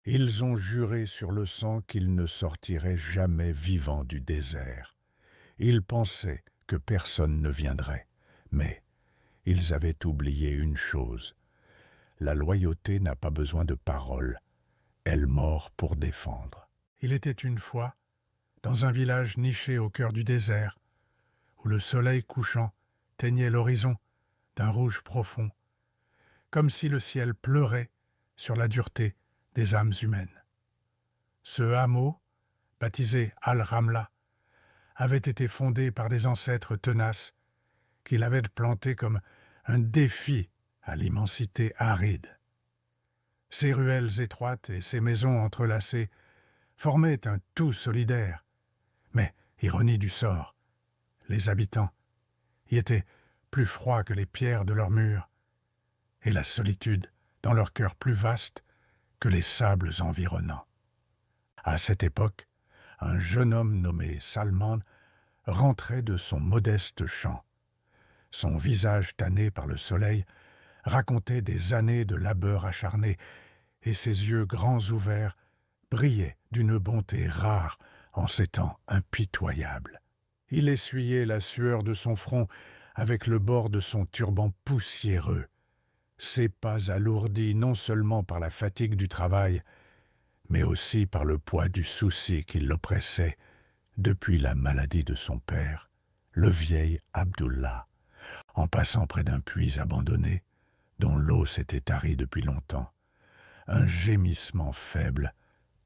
Ils ont juré sur le sang qu'ils ne sortiraient jamais vivants du désert. Ils pensaient que personne ne viendrait, mais ils avaient oublié une chose. La loyauté n'a pas besoin de paroles, elle mord pour défendre. Il était une fois, dans un village niché au cœur du désert, où le soleil couchant teignait l'horizon d'un rouge profond, comme si le ciel pleurait sur la dureté des âmes humaines. Ce hameau, baptisé Al-Ramla, avait été fondé par des ancêtres tenaces qui l'avaient planté comme un défi à l'immensité aride. Ses ruelles étroites et ses maisons entrelacées formaient un tout solidaire. Mais, ironie du sort, les habitants y étaient plus froids que les pierres de leurs murs, et la solitude dans leur cœur plus vaste que les sables environnants. À cette époque, un jeune homme nommé Salman rentrait de son modeste champ. Son visage tanné par le soleil racontait des années de labeur acharné, et ses yeux grands ouverts brillaient d'une bonté rare en ces temps impitoyables. Il essuyait la sueur de son front avec le bord de son turban poussiéreux, ses pas alourdis non seulement par la fatigue du travail, mais aussi par le poids du souci qui l'oppressait depuis la maladie de son père, le vieil Abdullah, en passant près d'un puits abandonné, dont l'eau s'était tarie depuis longtemps. Un gémissement faible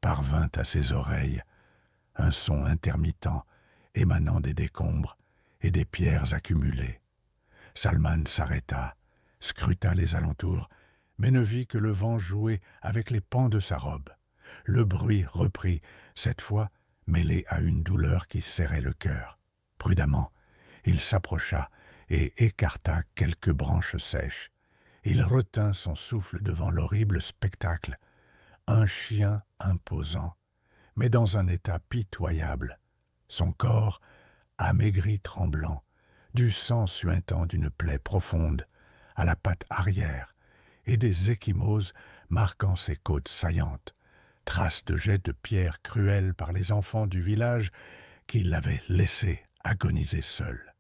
parvint à ses oreilles, un son intermittent émanant des décombres et des pierres accumulées. Salman s'arrêta, scruta les alentours, mais ne vit que le vent jouer avec les pans de sa robe. Le bruit reprit, cette fois mêlé à une douleur qui serrait le cœur. Prudemment, il s'approcha et écarta quelques branches sèches. Il retint son souffle devant l'horrible spectacle. Un chien imposant, mais dans un état pitoyable. Son corps, amaigri tremblant, du sang suintant d'une plaie profonde, à la patte arrière, et des ecchymoses marquant ses côtes saillantes, traces de jets de pierre cruels par les enfants du village qui l'avaient laissé agoniser seul.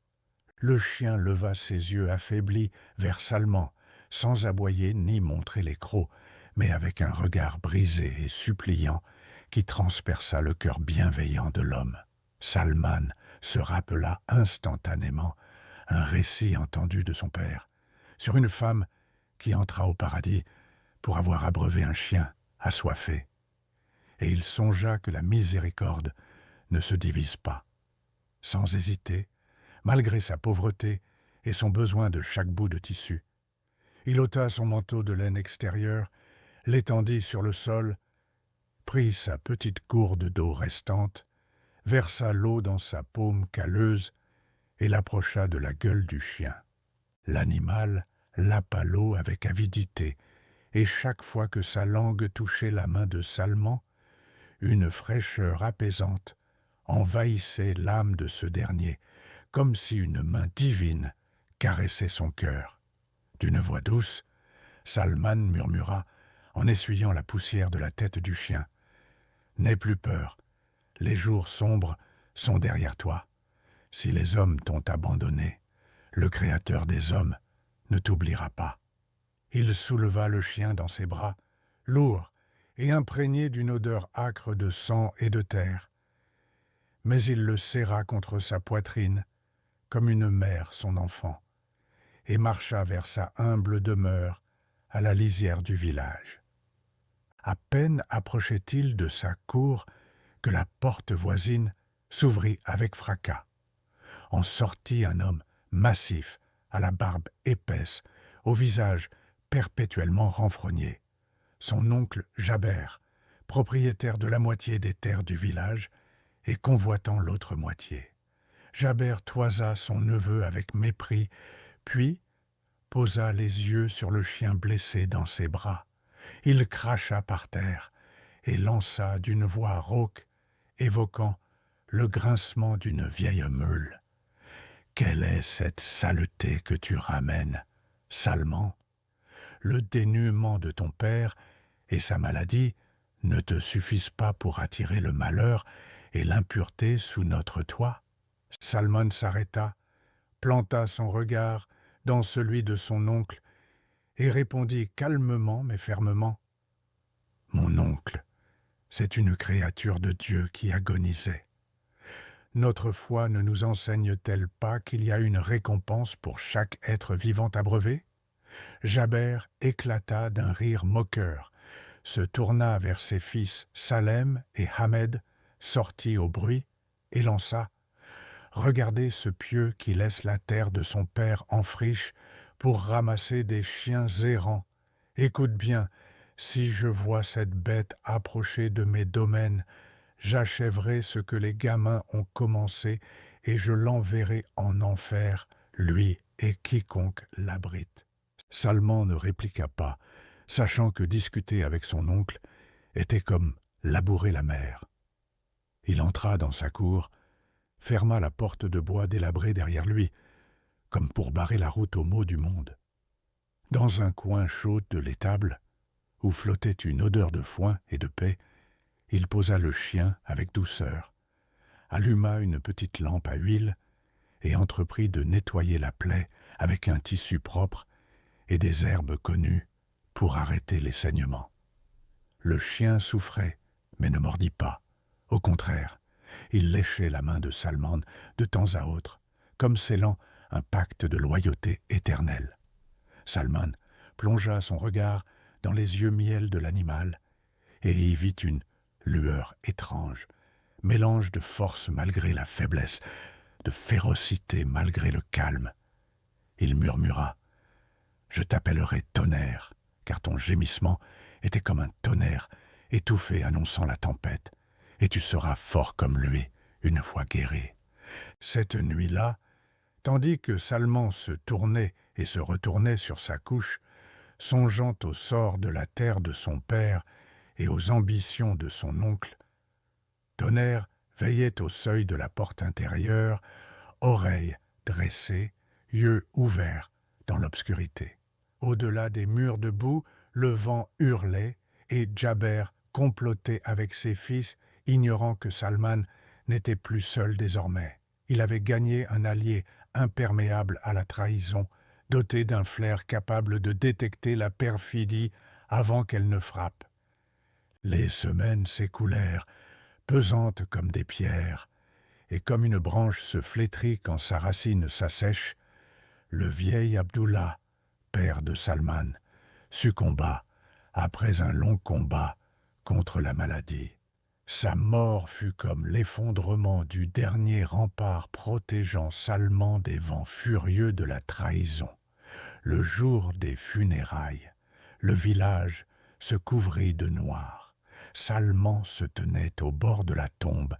Le chien leva ses yeux affaiblis vers Salman, sans aboyer ni montrer les crocs, mais avec un regard brisé et suppliant qui transperça le cœur bienveillant de l'homme. Salman se rappela instantanément un récit entendu de son père, sur une femme qui entra au paradis pour avoir abreuvé un chien assoiffé. Et il songea que la miséricorde ne se divise pas. Sans hésiter, malgré sa pauvreté et son besoin de chaque bout de tissu, il ôta son manteau de laine extérieur, l'étendit sur le sol, prit sa petite gourde d'eau restante, versa l'eau dans sa paume calleuse et l'approcha de la gueule du chien. L'animal lapa l'eau avec avidité, et chaque fois que sa langue touchait la main de Salman, une fraîcheur apaisante envahissait l'âme de ce dernier, comme si une main divine caressait son cœur. D'une voix douce, Salman murmura, en essuyant la poussière de la tête du chien. « N'aie plus peur, les jours sombres sont derrière toi. Si les hommes t'ont abandonné, le Créateur des hommes ne t'oubliera pas. » Il souleva le chien dans ses bras, lourd et imprégné d'une odeur âcre de sang et de terre. Mais il le serra contre sa poitrine, comme une mère son enfant, et marcha vers sa humble demeure à la lisière du village. À peine approchait-il de sa cour que la porte voisine s'ouvrit avec fracas. En sortit un homme massif, à la barbe épaisse, au visage perpétuellement renfrogné. Son oncle Jaber, propriétaire de la moitié des terres du village et convoitant l'autre moitié. Jaber toisa son neveu avec mépris, puis posa les yeux sur le chien blessé dans ses bras. Il cracha par terre et lança d'une voix rauque, évoquant le grincement d'une vieille meule. « Quelle est cette saleté que tu ramènes, Salman ? Le dénuement de ton père et sa maladie ne te suffisent pas pour attirer le malheur et l'impureté sous notre toit ?» Salmon s'arrêta, planta son regard dans celui de son oncle et répondit calmement mais fermement: « Mon oncle, c'est une créature de Dieu qui agonisait. Notre foi ne nous enseigne-t-elle pas qu'il y a une récompense pour chaque être vivant abreuvé ?» Jabер éclata d'un rire moqueur, se tourna vers ses fils Salem et Hamed, sortit au bruit et lança: « Regardez ce pieux qui laisse la terre de son père en friche pour ramasser des chiens errants. Écoute bien, si je vois cette bête approcher de mes domaines, j'achèverai ce que les gamins ont commencé et je l'enverrai en enfer, lui et quiconque l'abrite. » Salman ne répliqua pas, sachant que discuter avec son oncle était comme labourer la mer. Il entra dans sa cour, ferma la porte de bois délabrée derrière lui, comme pour barrer la route aux maux du monde. Dans un coin chaud de l'étable, où flottait une odeur de foin et de paix, il posa le chien avec douceur, alluma une petite lampe à huile et entreprit de nettoyer la plaie avec un tissu propre et des herbes connues pour arrêter les saignements. Le chien souffrait, mais ne mordit pas. Au contraire, il léchait la main de Salman de temps à autre, comme scellant un pacte de loyauté éternelle. Salman plongea son regard dans les yeux miel de l'animal et y vit une lueur étrange, mélange de force malgré la faiblesse, de férocité malgré le calme. Il murmura: « Je t'appellerai tonnerre, car ton gémissement était comme un tonnerre étouffé annonçant la tempête, et tu seras fort comme lui une fois guéri. » Cette nuit-là, tandis que Salman se tournait et se retournait sur sa couche, songeant au sort de la terre de son père et aux ambitions de son oncle, Tonnerre veillait au seuil de la porte intérieure, oreilles dressées, yeux ouverts dans l'obscurité. Au-delà des murs de boue, le vent hurlait et Jabber complotait avec ses fils, ignorant que Salman n'était plus seul désormais. Il avait gagné un allié imperméable à la trahison, doté d'un flair capable de détecter la perfidie avant qu'elle ne frappe. Les semaines s'écoulèrent, pesantes comme des pierres, et comme une branche se flétrit quand sa racine s'assèche, le vieil Abdullah, père de Salman, succomba après un long combat contre la maladie. Sa mort fut comme l'effondrement du dernier rempart protégeant Salman des vents furieux de la trahison. Le jour des funérailles, le village se couvrit de noir. Salman se tenait au bord de la tombe,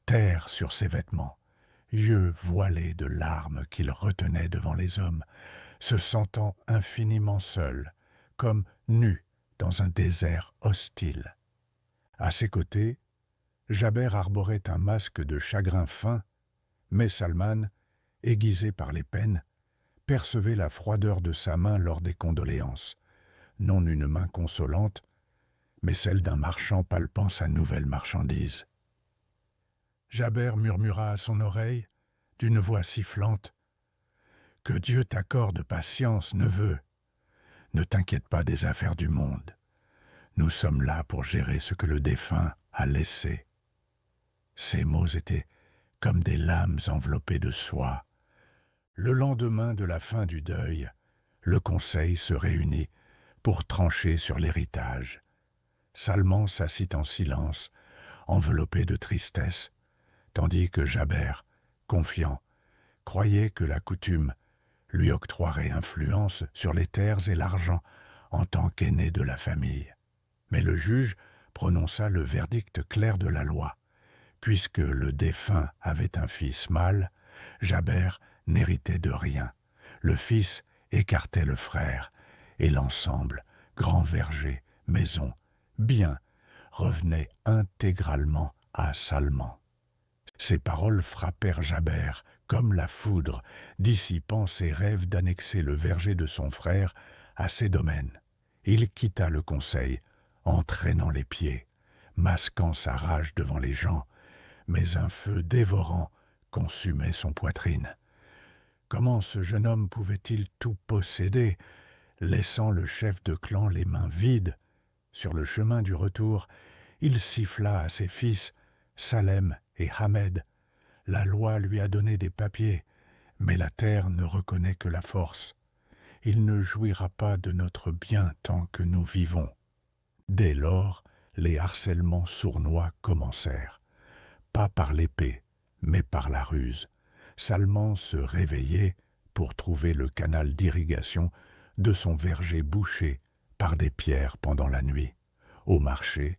terre sur ses vêtements, yeux voilés de larmes qu'il retenait devant les hommes, se sentant infiniment seul, comme nu dans un désert hostile. À ses côtés, Jabber arborait un masque de chagrin fin, mais Salman, aiguisé par les peines, percevait la froideur de sa main lors des condoléances, non une main consolante, mais celle d'un marchand palpant sa nouvelle marchandise. Jabber murmura à son oreille, d'une voix sifflante: « Que Dieu t'accorde patience, neveu. Ne t'inquiète pas des affaires du monde. Nous sommes là pour gérer ce que le défunt a laissé. » Ces mots étaient comme des lames enveloppées de soie. Le lendemain de la fin du deuil, le conseil se réunit pour trancher sur l'héritage. Salman s'assit en silence, enveloppé de tristesse, tandis que Jabber, confiant, croyait que la coutume lui octroierait influence sur les terres et l'argent en tant qu'aîné de la famille. Mais le juge prononça le verdict clair de la loi. Puisque le défunt avait un fils mâle, Jabber n'héritait de rien. Le fils écartait le frère, et l'ensemble, grand verger, maison, bien, revenait intégralement à Salman. Ces paroles frappèrent Jabber comme la foudre, dissipant ses rêves d'annexer le verger de son frère à ses domaines. Il quitta le conseil en traînant les pieds, masquant sa rage devant les gens, mais un feu dévorant consumait son poitrine. Comment ce jeune homme pouvait-il tout posséder, laissant le chef de clan les mains vides? Sur le chemin du retour, il siffla à ses fils, Salem et Hamed. La loi lui a donné des papiers, mais la terre ne reconnaît que la force. Il ne jouira pas de notre bien tant que nous vivons. Dès lors, les harcèlements sournois commencèrent. Pas par l'épée, mais par la ruse. Salman se réveillait pour trouver le canal d'irrigation de son verger bouché par des pierres pendant la nuit. Au marché,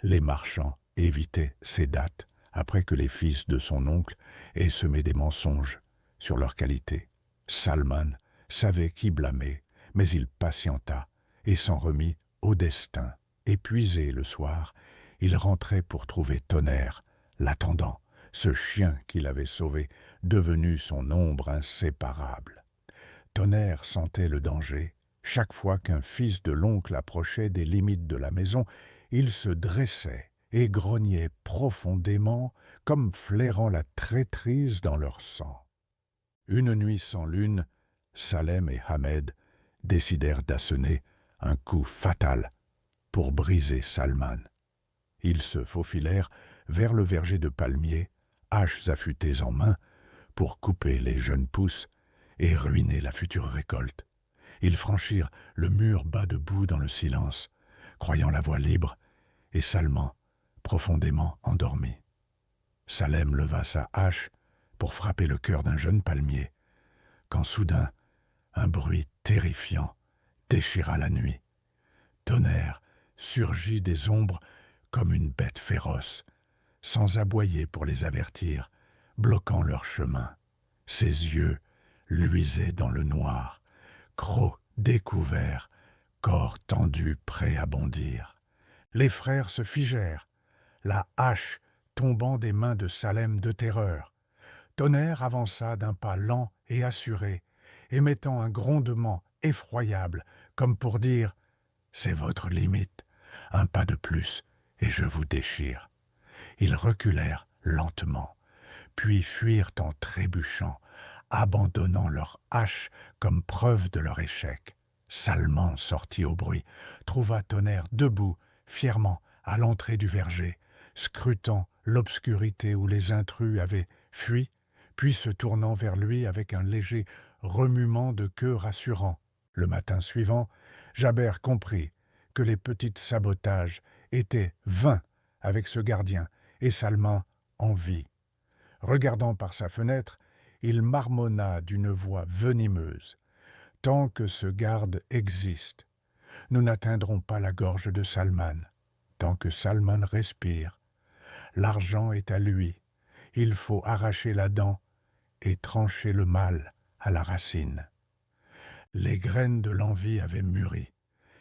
les marchands évitaient ces dates après que les fils de son oncle aient semé des mensonges sur leur qualité. Salman savait qui blâmer, mais il patienta et s'en remit au destin. Épuisé le soir, il rentrait pour trouver Tonnerre, l'attendant, ce chien qu'il avait sauvé, devenu son ombre inséparable. Tonnerre sentait le danger. Chaque fois qu'un fils de l'oncle approchait des limites de la maison, il se dressait et grognait profondément, comme flairant la traîtrise dans leur sang. Une nuit sans lune, Salem et Hamed décidèrent d'assener un coup fatal pour briser Salman. Ils se faufilèrent vers le verger de palmiers, haches affûtées en main, pour couper les jeunes pousses et ruiner la future récolte. Ils franchirent le mur bas debout dans le silence, croyant la voie libre, et Salman, profondément endormi. Salem leva sa hache pour frapper le cœur d'un jeune palmier, quand soudain, un bruit terrifiant déchira la nuit. Tonnerre surgit des ombres comme une bête féroce, sans aboyer pour les avertir, bloquant leur chemin. Ses yeux luisaient dans le noir, crocs découverts, corps tendu prêt à bondir. Les frères se figèrent, la hache tombant des mains de Salem de terreur. Tonnerre avança d'un pas lent et assuré, émettant un grondement effroyable, comme pour dire « C'est votre limite, un pas de plus, et je vous déchire ». Ils reculèrent lentement, puis fuirent en trébuchant, abandonnant leur hache comme preuve de leur échec. Salman sortit au bruit, trouva Tonnerre debout, fièrement, à l'entrée du verger, scrutant l'obscurité où les intrus avaient fui, puis se tournant vers lui avec un léger remuement de queue rassurant. Le matin suivant, Jabber comprit que les petits sabotages étaient vains avec ce gardien, et Salman en vit. Regardant par sa fenêtre, il marmonna d'une voix venimeuse. « Tant que ce garde existe, nous n'atteindrons pas la gorge de Salman. Tant que Salman respire, l'argent est à lui. Il faut arracher la dent et trancher le mal à la racine. » Les graines de l'envie avaient mûri,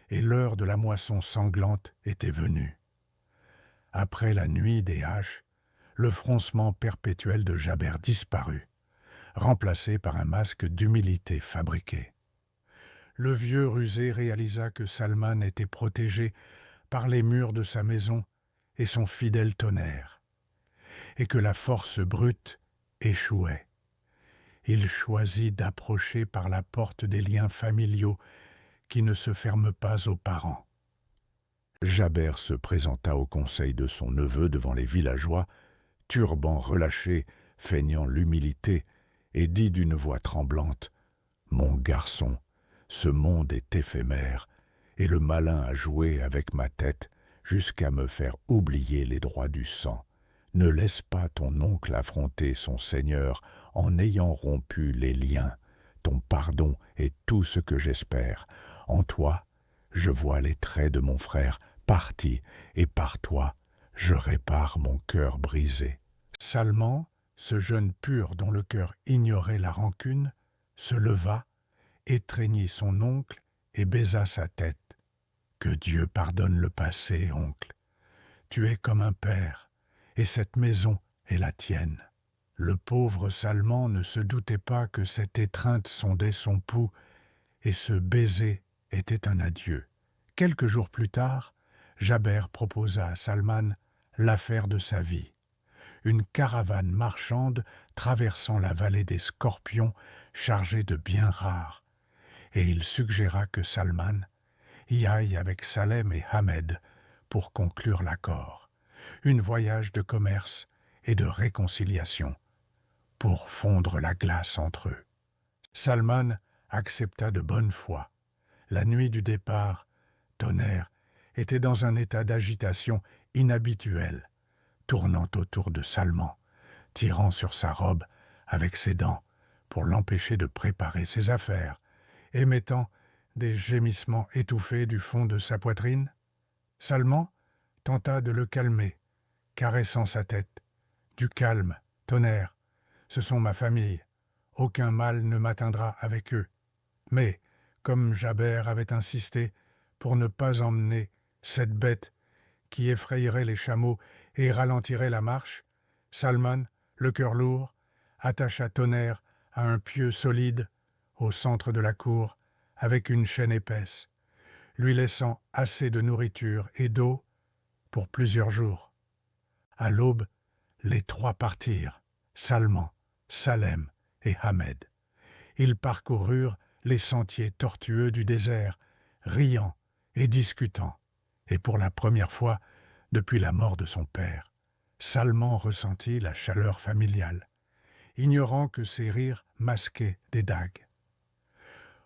et l'heure de la moisson sanglante était venue. Après la nuit des haches, le froncement perpétuel de Jabber disparut, remplacé par un masque d'humilité fabriqué. Le vieux rusé réalisa que Salman était protégé par les murs de sa maison et son fidèle Tonnerre, et que la force brute échouait. Il choisit d'approcher par la porte des liens familiaux qui ne se ferment pas aux parents. Jabber se présenta au conseil de son neveu devant les villageois, turban relâché, feignant l'humilité, et dit d'une voix tremblante « Mon garçon, ce monde est éphémère, et le malin a joué avec ma tête jusqu'à me faire oublier les droits du sang. Ne laisse pas ton oncle affronter son Seigneur en ayant rompu les liens. Ton pardon est tout ce que j'espère. En toi, je vois les traits de mon frère partis, et par toi, je répare mon cœur brisé. » Salman, ce jeune pur dont le cœur ignorait la rancune, se leva, étreignit son oncle et baisa sa tête. « Que Dieu pardonne le passé, oncle. Tu es comme un père, et cette maison est la tienne. » Le pauvre Salman ne se doutait pas que cette étreinte sondait son pouls, et ce baiser était un adieu. Quelques jours plus tard, Jaber proposa à Salman l'affaire de sa vie. Une caravane marchande traversant la vallée des Scorpions chargée de biens rares, et il suggéra que Salman y aille avec Salem et Ahmed pour conclure l'accord, un voyage de commerce et de réconciliation, pour fondre la glace entre eux. Salman accepta de bonne foi. La nuit du départ, Tonnerre était dans un état d'agitation inhabituel, tournant autour de Salman, tirant sur sa robe avec ses dents pour l'empêcher de préparer ses affaires, émettant des gémissements étouffés du fond de sa poitrine. Salman tenta de le calmer, caressant sa tête. « Du calme, Tonnerre, ce sont ma famille, aucun mal ne m'atteindra avec eux. » Mais, comme Jaber avait insisté pour ne pas emmener cette bête qui effrayerait les chameaux et ralentirait la marche, Salman, le cœur lourd, attacha Tonnerre à un pieu solide au centre de la cour avec une chaîne épaisse, lui laissant assez de nourriture et d'eau pour plusieurs jours. À l'aube, les trois partirent, Salman, Salem et Ahmed. Ils parcoururent les sentiers tortueux du désert, riant et discutant, et pour la première fois depuis la mort de son père, Salman ressentit la chaleur familiale, ignorant que ces rires masquaient des dagues.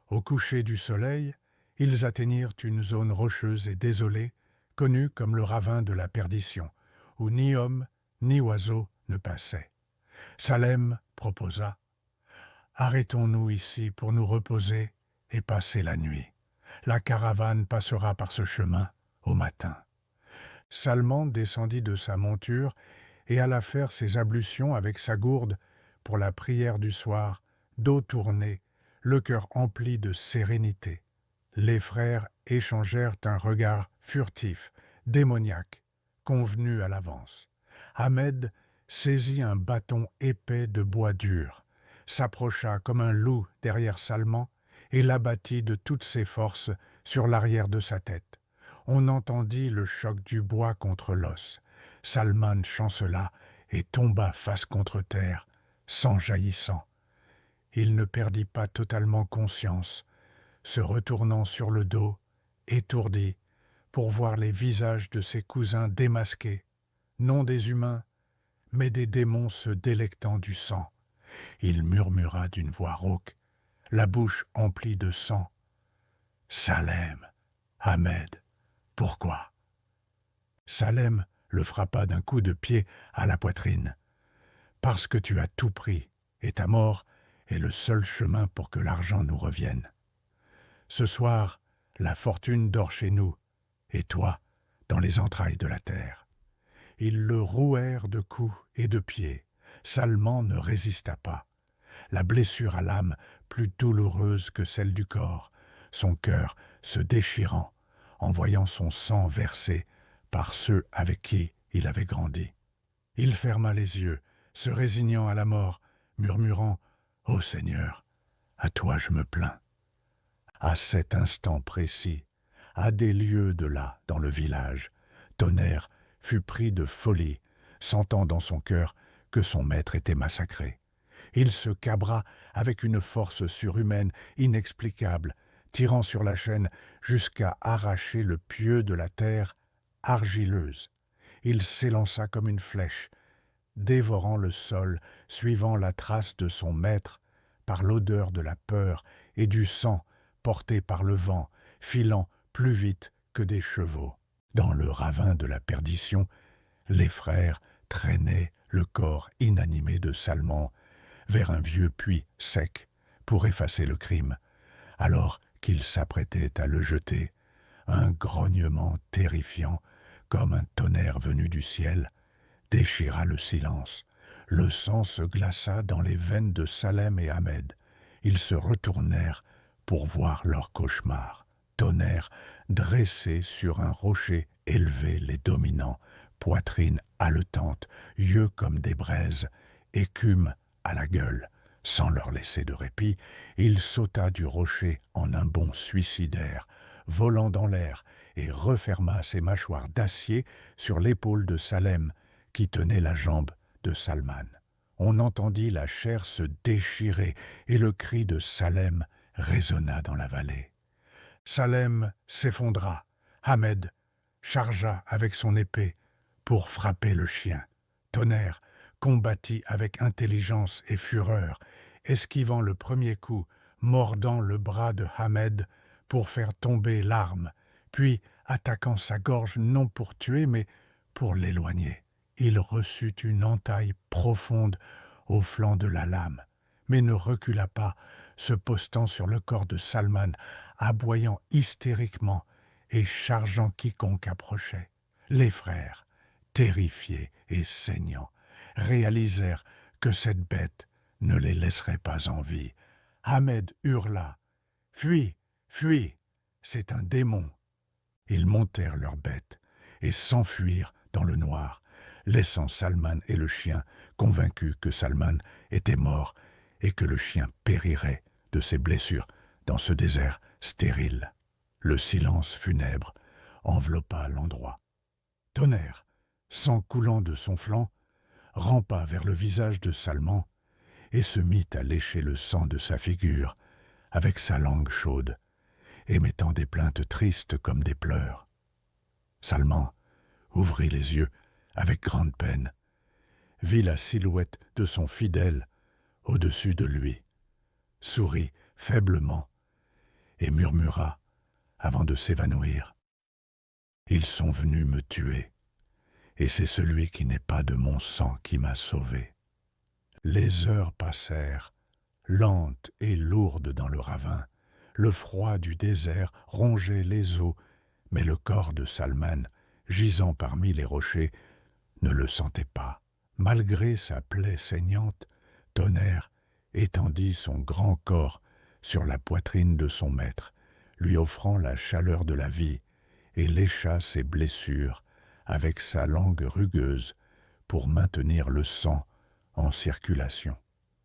Au coucher du soleil, ils atteignirent une zone rocheuse et désolée, connue comme le ravin de la perdition, où ni homme ni oiseau ne passaient. Salem proposa « Arrêtons-nous ici pour nous reposer et passer la nuit. La caravane passera par ce chemin au matin. » Salman descendit de sa monture et alla faire ses ablutions avec sa gourde pour la prière du soir, dos tourné, le cœur empli de sérénité. Les frères échangèrent un regard furtif, démoniaque, convenu à l'avance. Ahmed saisit un bâton épais de bois dur, s'approcha comme un loup derrière Salman et l'abattit de toutes ses forces sur l'arrière de sa tête. On entendit le choc du bois contre l'os. Salman chancela et tomba face contre terre, sang jaillissant. Il ne perdit pas totalement conscience, se retournant sur le dos, étourdi, pour voir les visages de ses cousins démasqués, non des humains, mais des démons se délectant du sang. Il murmura d'une voix rauque, la bouche emplie de sang. « Salem, Ahmed, pourquoi ?» Salem le frappa d'un coup de pied à la poitrine. « Parce que tu as tout pris, et ta mort est le seul chemin pour que l'argent nous revienne. Ce soir, la fortune dort chez nous, et toi, dans les entrailles de la terre. » Ils le rouèrent de coups et de pieds. Salman ne résista pas. La blessure à l'âme plus douloureuse que celle du corps, son cœur se déchirant en voyant son sang versé par ceux avec qui il avait grandi. Il ferma les yeux, se résignant à la mort, murmurant « Ô Seigneur, à toi je me plains. » À cet instant précis, à des lieues de là, dans le village, Tonnerre fut pris de folie, sentant dans son cœur que son maître était massacré. Il se cabra avec une force surhumaine, inexplicable, tirant sur la chaîne jusqu'à arracher le pieu de la terre argileuse. Il s'élança comme une flèche, dévorant le sol, suivant la trace de son maître, par l'odeur de la peur et du sang porté par le vent, filant plus vite que des chevaux. Dans le ravin de la perdition, les frères traînaient le corps inanimé de Salman vers un vieux puits sec pour effacer le crime. Alors qu'ils s'apprêtaient à le jeter, un grognement terrifiant, comme un tonnerre venu du ciel, déchira le silence. Le sang se glaça dans les veines de Salem et Ahmed. Ils se retournèrent pour voir leur cauchemar. Tonnerre dressé sur un rocher élevé les dominant, poitrine haletante, yeux comme des braises, écume à la gueule. Sans leur laisser de répit, il sauta du rocher en un bond suicidaire, volant dans l'air, et referma ses mâchoires d'acier sur l'épaule de Salem, qui tenait la jambe de Salman. On entendit la chair se déchirer, et le cri de Salem résonna dans la vallée. Salem s'effondra. Ahmed chargea avec son épée pour frapper le chien. Tonnerre combattit avec intelligence et fureur, esquivant le premier coup, mordant le bras de Ahmed pour faire tomber l'arme, puis attaquant sa gorge non pour tuer, mais pour l'éloigner. Il reçut une entaille profonde au flanc de la lame, mais ne recula pas, se postant sur le corps de Salman, aboyant hystériquement et chargeant quiconque approchait. Les frères, terrifiés et saignants, réalisèrent que cette bête ne les laisserait pas en vie. Ahmed hurla « Fuis, fuis, c'est un démon !» Ils montèrent leur bête et s'enfuirent dans le noir, laissant Salman et le chien convaincus que Salman était mort et que le chien périrait de ses blessures dans ce désert stérile. Le silence funèbre enveloppa l'endroit. Tonnerre, sang coulant de son flanc, rampa vers le visage de Salman et se mit à lécher le sang de sa figure avec sa langue chaude, émettant des plaintes tristes comme des pleurs. Salman ouvrit les yeux avec grande peine, vit la silhouette de son fidèle au-dessus de lui, sourit faiblement et murmura avant de s'évanouir. « Ils sont venus me tuer, et c'est celui qui n'est pas de mon sang qui m'a sauvé. » Les heures passèrent, lentes et lourdes dans le ravin. Le froid du désert rongeait les os, mais le corps de Salman, gisant parmi les rochers, ne le sentait pas. Malgré sa plaie saignante, Tonnerre étendit son grand corps sur la poitrine de son maître, lui offrant la chaleur de la vie, et lécha ses blessures avec sa langue rugueuse pour maintenir le sang en circulation.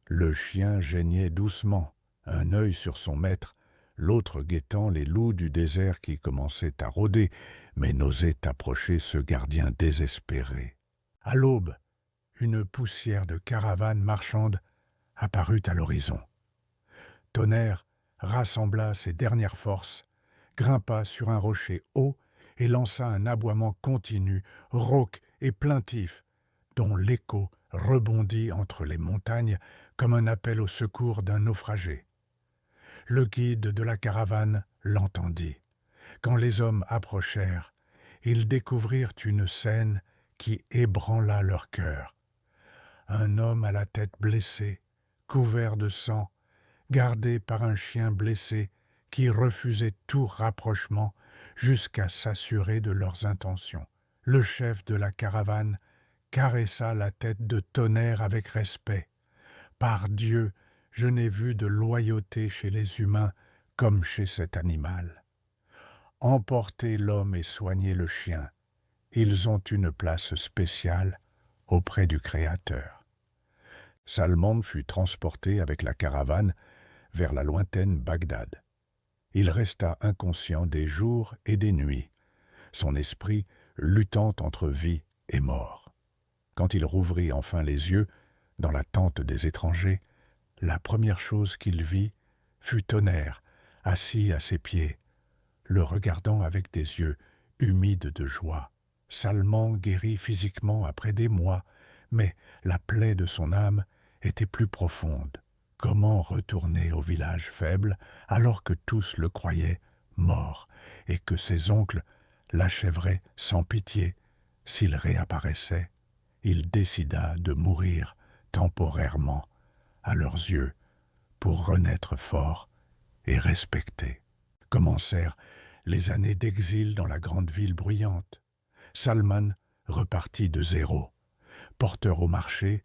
Le chien geignait doucement, un œil sur son maître, l'autre guettant les loups du désert qui commençaient à rôder, mais n'osaient approcher ce gardien désespéré. À l'aube, une poussière de caravane marchande apparut à l'horizon. Tonnerre rassembla ses dernières forces, grimpa sur un rocher haut et lança un aboiement continu, rauque et plaintif, dont l'écho rebondit entre les montagnes comme un appel au secours d'un naufragé. Le guide de la caravane l'entendit. Quand les hommes approchèrent, ils découvrirent une scène qui ébranla leur cœur. Un homme à la tête blessée, couvert de sang, gardé par un chien blessé qui refusait tout rapprochement jusqu'à s'assurer de leurs intentions. Le chef de la caravane caressa la tête de Tonnerre avec respect. « Par Dieu, je n'ai vu de loyauté chez les humains comme chez cet animal. Emportez l'homme et soignez le chien. Ils ont une place spéciale auprès du Créateur. » Salman fut transporté avec la caravane vers la lointaine Bagdad. Il resta inconscient des jours et des nuits, son esprit luttant entre vie et mort. Quand il rouvrit enfin les yeux, dans la tente des étrangers, la première chose qu'il vit fut Tonnerre, assis à ses pieds, le regardant avec des yeux humides de joie. Salman guérit physiquement après des mois, mais la plaie de son âme était plus profonde. Comment retourner au village faible alors que tous le croyaient mort et que ses oncles l'achèveraient sans pitié s'il réapparaissait? Il décida de mourir temporairement à leurs yeux pour renaître fort et respecté. Commencèrent les années d'exil dans la grande ville bruyante. Salman repartit de zéro, porteur au marché,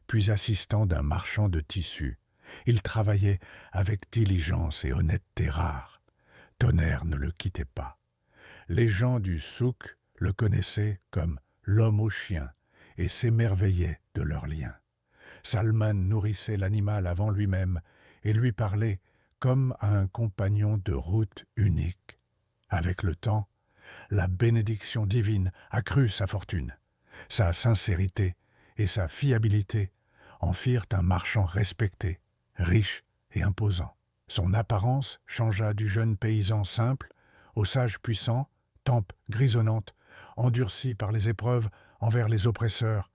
puis assistant d'un marchand de tissus. Il travaillait avec diligence et honnêteté rare. Tonnerre ne le quittait pas. Les gens du souk le connaissaient comme l'homme au chien et s'émerveillaient de leur lien. Salman nourrissait l'animal avant lui-même et lui parlait comme à un compagnon de route unique. Avec le temps, la bénédiction divine accrut sa fortune. Sa sincérité et sa fiabilité en firent un marchand respecté, riche et imposant. Son apparence changea du jeune paysan simple au sage puissant, tempe grisonnante, endurci par les épreuves envers les oppresseurs,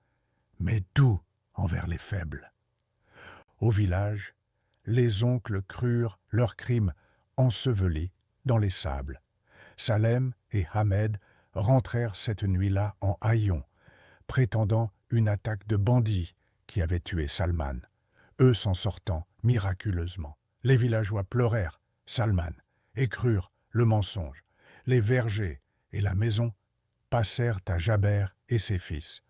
mais doux envers les faibles. Au village, les oncles crurent leurs crimes ensevelis dans les sables. Salem et Ahmed rentrèrent cette nuit-là en haillons, prétendant une attaque de bandits qui avaient tué Salman, eux s'en sortant miraculeusement. Les villageois pleurèrent Salman et crurent le mensonge. Les vergers et la maison passèrent à Jaber et ses fils.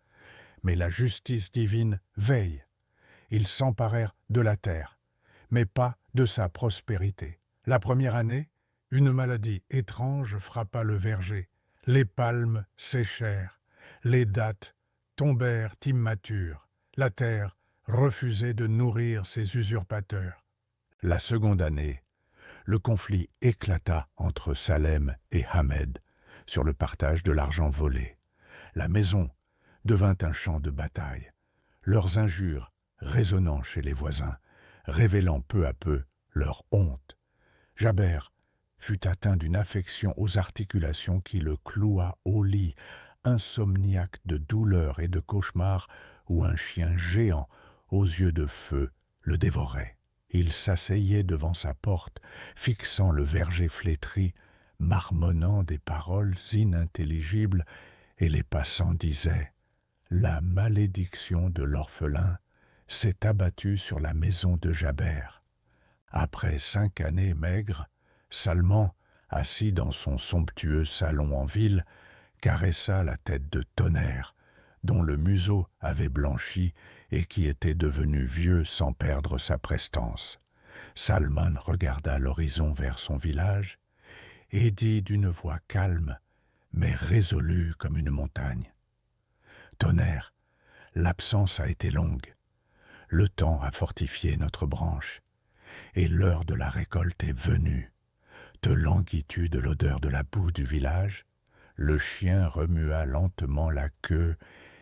Mais la justice divine veille. Ils s'emparèrent de la terre, mais pas de sa prospérité. La première année, une maladie étrange frappa le verger. Les palmes séchèrent, les dattes tombèrent immatures. La terre refusait de nourrir ses usurpateurs. La seconde année, le conflit éclata entre Salem et Ahmed sur le partage de l'argent volé. La maison devint un champ de bataille, leurs injures résonnant chez les voisins, révélant peu à peu leur honte. Jaber fut atteint d'une affection aux articulations qui le cloua au lit, insomniaque de douleur et de cauchemars, où un chien géant aux yeux de feu le dévorait. Il s'asseyait devant sa porte, fixant le verger flétri, marmonnant des paroles inintelligibles, et les passants disaient « La malédiction de l'orphelin s'est abattue sur la maison de Jaber. » Après 5 années maigres, Salman, assis dans son somptueux salon en ville, caressa la tête de Tonnerre, dont le museau avait blanchi et qui était devenu vieux sans perdre sa prestance. Salman regarda l'horizon vers son village et dit d'une voix calme, mais résolue comme une montagne. « Tonnerre, l'absence a été longue. Le temps a fortifié notre branche, et l'heure de la récolte est venue. Te languis-tu de l'odeur de la boue du village ? » Le chien remua lentement la queue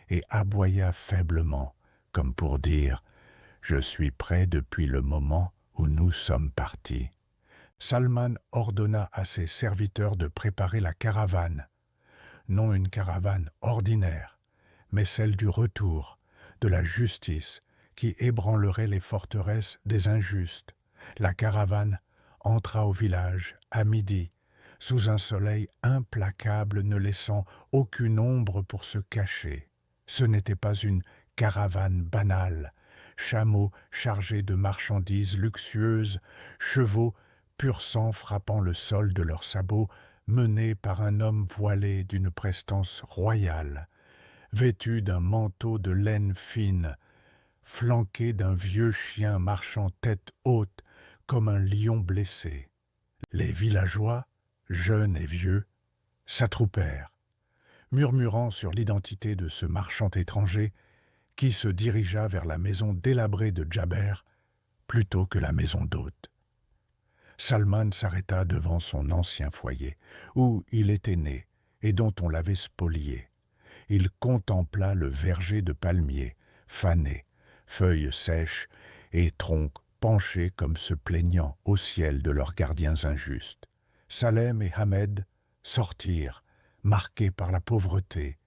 et aboya faiblement, comme pour dire « Je suis prêt depuis le moment où nous sommes partis. » Salman ordonna à ses serviteurs de préparer la caravane, non une caravane ordinaire, mais celle du retour, de la justice qui ébranlerait les forteresses des injustes. La caravane entra au village à midi, sous un soleil implacable ne laissant aucune ombre pour se cacher. Ce n'était pas une caravane banale, chameaux chargés de marchandises luxueuses, chevaux pur sang frappant le sol de leurs sabots, menés par un homme voilé d'une prestance royale, vêtu d'un manteau de laine fine, flanqué d'un vieux chien marchant tête haute comme un lion blessé. Les villageois, jeunes et vieux, s'attroupèrent, murmurant sur l'identité de ce marchand étranger qui se dirigea vers la maison délabrée de Jaber plutôt que la maison d'hôte. Salman s'arrêta devant son ancien foyer, où il était né et dont on l'avait spolié. Il contempla le verger de palmiers, fané, feuilles sèches et troncs penchés comme se plaignant au ciel de leurs gardiens injustes. Salem et Ahmed sortirent, marqués par la pauvreté,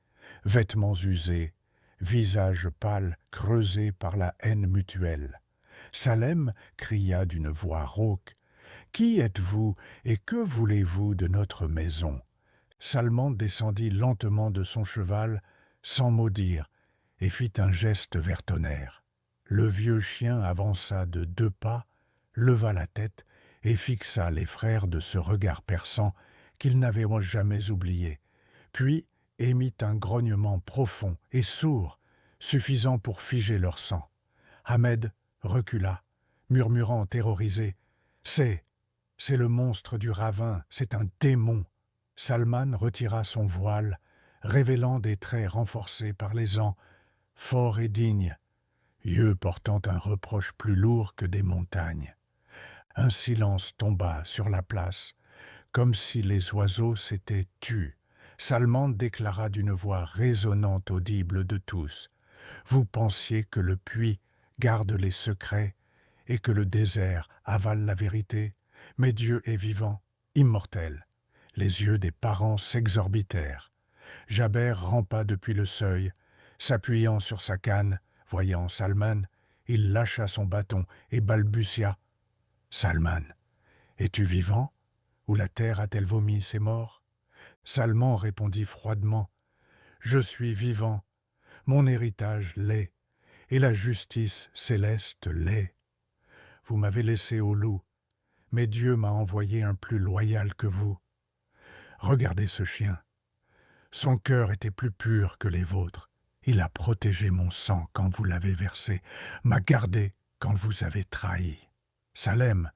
vêtements usés, visages pâles creusés par la haine mutuelle. Salem cria d'une voix rauque « Qui êtes-vous et que voulez-vous de notre maison ?» Salman descendit lentement de son cheval, sans mot dire, et fit un geste vers Tonnerre. Le vieux chien avança de 2 pas, leva la tête et fixa les frères de ce regard perçant qu'il n'avait jamais oublié, puis émit un grognement profond et sourd, suffisant pour figer leur sang. Ahmed recula, murmurant terrorisé « C'est le monstre du ravin, c'est un démon !» Salman retira son voile, révélant des traits renforcés par les ans, forts et dignes, yeux portant un reproche plus lourd que des montagnes. Un silence tomba sur la place, Comme si les oiseaux s'étaient tus, Salmande déclara d'une voix résonnante audible de tous. Vous pensiez que le puits garde les secrets et que le désert avale la vérité, mais Dieu est vivant, immortel. Les yeux des parents s'exorbitèrent. Jaber rampa depuis le seuil, s'appuyant sur sa canne, voyant Salman, il lâcha son bâton et balbutia. « Salman, es-tu vivant? Ou la terre a-t-elle vomi ses morts ?» Salman répondit froidement. « Je suis vivant, mon héritage l'est, et la justice céleste l'est. Vous m'avez laissé au loup, mais Dieu m'a envoyé un plus loyal que vous. Regardez ce chien. Son cœur était plus pur que les vôtres. Il a protégé mon sang quand vous l'avez versé, m'a gardé quand vous avez trahi. » Salem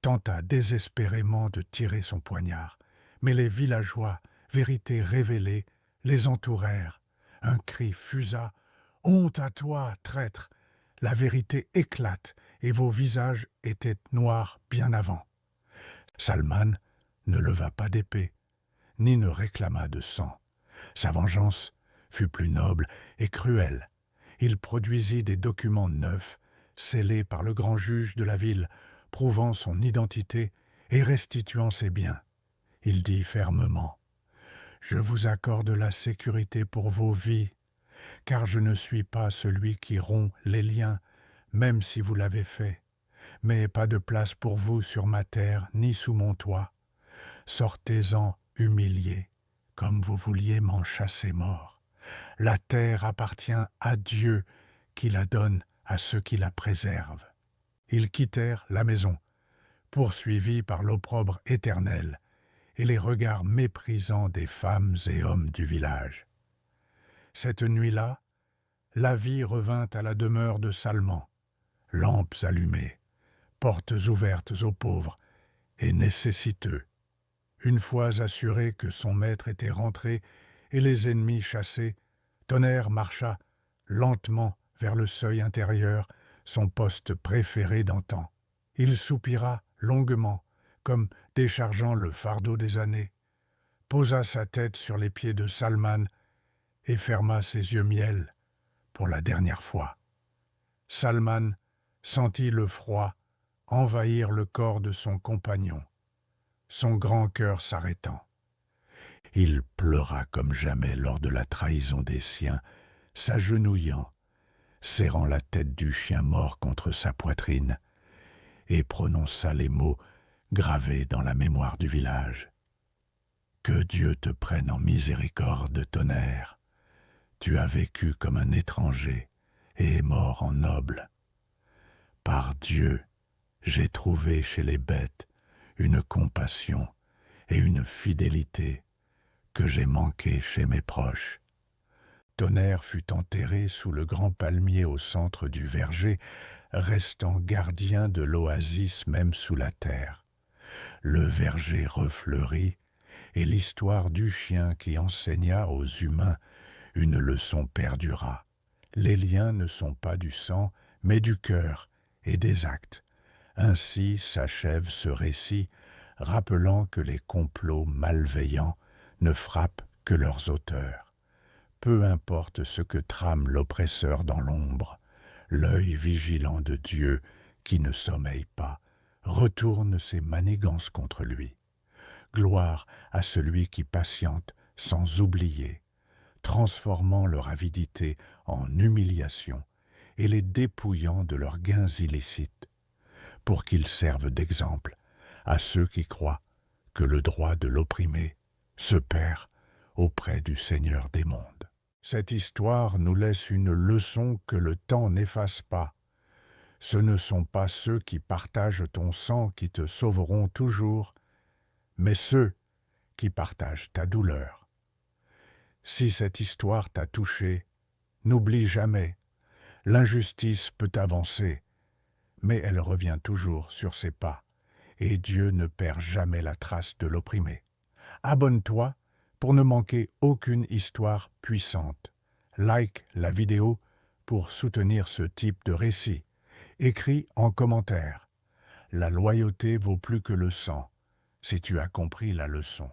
tenta désespérément de tirer son poignard, mais les villageois, vérité révélée, les entourèrent. Un cri fusa. « Honte à toi, traître! La vérité éclate, et vos visages étaient noirs bien avant. » Salman ne leva pas d'épée, ni ne réclama de sang. Sa vengeance fut plus noble et cruelle. Il produisit des documents neufs, scellés par le grand juge de la ville, prouvant son identité et restituant ses biens. Il dit fermement « Je vous accorde la sécurité pour vos vies, car je ne suis pas celui qui rompt les liens, même si vous l'avez fait. Mais pas de place pour vous sur ma terre ni sous mon toit. Sortez-en humiliés, comme vous vouliez m'en chasser mort. La terre appartient à Dieu qui la donne à ceux qui la préservent. » Ils quittèrent la maison, poursuivis par l'opprobre éternel et les regards méprisants des femmes et hommes du village. Cette nuit-là, la vie revint à la demeure de Salman, lampes allumées, portes ouvertes aux pauvres et nécessiteux. Une fois assuré que son maître était rentré et les ennemis chassés, Tonnerre marcha lentement vers le seuil intérieur, son poste préféré d'antan. Il soupira longuement, comme déchargeant le fardeau des années, posa sa tête sur les pieds de Salman et ferma ses yeux miel pour la dernière fois. Salman sentit le froid envahir le corps de son compagnon, son grand cœur s'arrêtant. Il pleura comme jamais lors de la trahison des siens, s'agenouillant, serrant la tête du chien mort contre sa poitrine, et prononça les mots gravés dans la mémoire du village. « Que Dieu te prenne en miséricorde, Tonnerre. Tu as vécu comme un étranger et es mort en noble. Par Dieu, j'ai trouvé chez les bêtes une compassion et une fidélité que j'ai manqué chez mes proches. » Tonnerre fut enterré sous le grand palmier au centre du verger, restant gardien de l'oasis même sous la terre. Le verger refleurit, et l'histoire du chien qui enseigna aux humains une leçon perdura. Les liens ne sont pas du sang, mais du cœur et des actes. Ainsi s'achève ce récit, rappelant que les complots malveillants ne frappent que leurs auteurs. Peu importe ce que trame l'oppresseur dans l'ombre, l'œil vigilant de Dieu, qui ne sommeille pas, retourne ses manigances contre lui. Gloire à celui qui patiente sans oublier, transformant leur avidité en humiliation et les dépouillant de leurs gains illicites, pour qu'ils servent d'exemple à ceux qui croient que le droit de l'opprimé se perd auprès du Seigneur des mondes. Cette histoire nous laisse une leçon que le temps n'efface pas. Ce ne sont pas ceux qui partagent ton sang qui te sauveront toujours, mais ceux qui partagent ta douleur. Si cette histoire t'a touché, n'oublie jamais, l'injustice peut avancer, mais elle revient toujours sur ses pas, et Dieu ne perd jamais la trace de l'opprimé. Abonne-toi pour ne manquer aucune histoire puissante. Like la vidéo pour soutenir ce type de récit. Écris en commentaire. La loyauté vaut plus que le sang. si tu as compris la leçon.